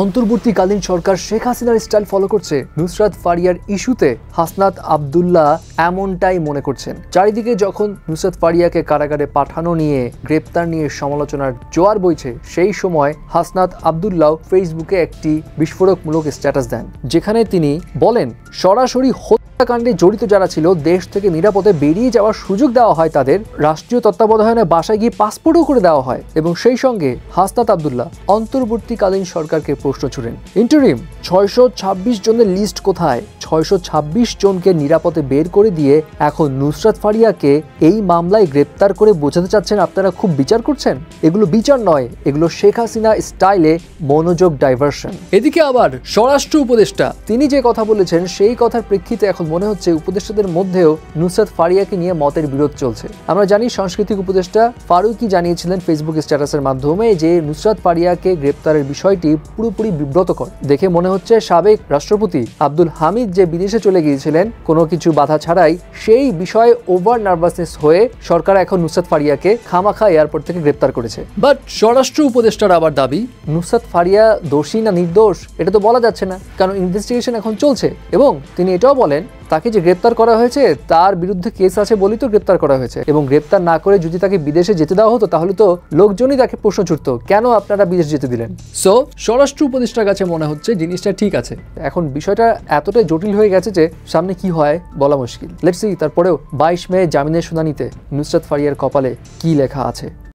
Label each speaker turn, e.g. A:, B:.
A: অন্তর্বর্তীকালীন সরকার শেখ হাসিনার style follow করছে নুসরাত ফারিয়ার ইস্যুতে হাসনাত আব্দুল্লাহ এমনটাই মনে করছেন। চারিদিকে যখন নুসরাত ফারিয়াকে কারাগারে পাঠানো নিয়ে গ্রেপ্তার নিয়ে সমালোচনার জোয়ার বইছে, সেই সময় হাসনাত আব্দুল্লাহ ফেসবুকে একটি বিস্ফোরকমূলক স্ট্যাটাস দেন, যেখানে তিনি বলেন সরাসরি হত্যাকাণ্ডে জড়িত যারা ছিল দেশ থেকে নিরাপদে বেরিয়ে যাওয়ার সুযোগ দেওয়া হয়, তাদের রাষ্ট্রীয় তত্ত্বাবধানে বাসায় গিয়ে পাসপোর্টও করে দেওয়া হয়। এবং সেই সঙ্গে হাসনাত আব্দুল্লাহ অন্তর্বর্তীকালীন সরকারকে প্রশ্ন ছুড়েন, ইন্টারিম 626 জনের লিস্ট কোথায়? 626 জনকে নিরাপদে বের করে দিয়ে এখন নুসরাত ফারিয়াকে এই মামলায় গ্রেপ্তার করে বোঝাতে চাচ্ছেন আপনারা খুব বিচার করছেন। এগুলো বিচার নয়, এগুলো শেখ হাসিনা স্টাইলে মনোযোগ ডাইভার্সন। এদিকে আবার স্বরাষ্ট্র উপদেষ্টা তিনি যে কথা বলেছেন, সেই কথার প্রেক্ষিতে এখন মনে হচ্ছে উপদেষ্টাদের মধ্যেও নুসরাত ফারিয়াকে নিয়ে মতের বিরোধ চলছে। আমরা জানি সাংস্কৃতিক উপদেষ্টা ফারুকী জানিয়েছিলেন ফেসবুক স্ট্যাটাসের মাধ্যমে যে নুসরাত ফারিয়াকে গ্রেপ্তারের বিষয়টি পুরোপুরি বিব্রতকর। দেখে মনে হচ্ছে সাবেক রাষ্ট্রপতি আব্দুল হামিদ যে বিদেশে চলে গিয়েছিলেন কোনো কিছু বাধা ছাড়াই, সেই বিষয়ে ওভার নার্ভাসনেস হয়ে সরকার এখন নুসরাত ফারিয়াকে খামাখা এয়ারপোর্ট থেকে গ্রেপ্তার করেছে। বাট স্বরাষ্ট্র উপদেষ্টার আবার দাবি নুসরাত ফারিয়া দোষী না নির্দোষ এটা তো বলা যাচ্ছে না, কারণ ইনভেস্টিগেশন এখন চলছে। এবং তিনি এটাও বলেন তাকে যে গ্রেপ্তার করা হয়েছে তার বিরুদ্ধে কেস আছে বলেই তো গ্রেপ্তার করা হয়েছে, এবং গ্রেপ্তার না করে যদি তাকে বিদেশে যেতে দেওয়া হতো তাহলে তো লোকজনই তাকে প্রশ্ন ছুড়তো কেন আপনারা বিদেশ যেতে দিলেন। সো স্বরাষ্ট্র উপদেষ্টার কাছে মনে হচ্ছে জিনিসটা ঠিক আছে। এখন বিষয়টা এতটাই জটিল হয়ে গেছে যে সামনে কি হয় বলা মুশকিল। লেটস সি তারপরেও 22 মে জামিনের শুনানিতে নুসরাত ফারিয়ার কপালে কি লেখা আছে।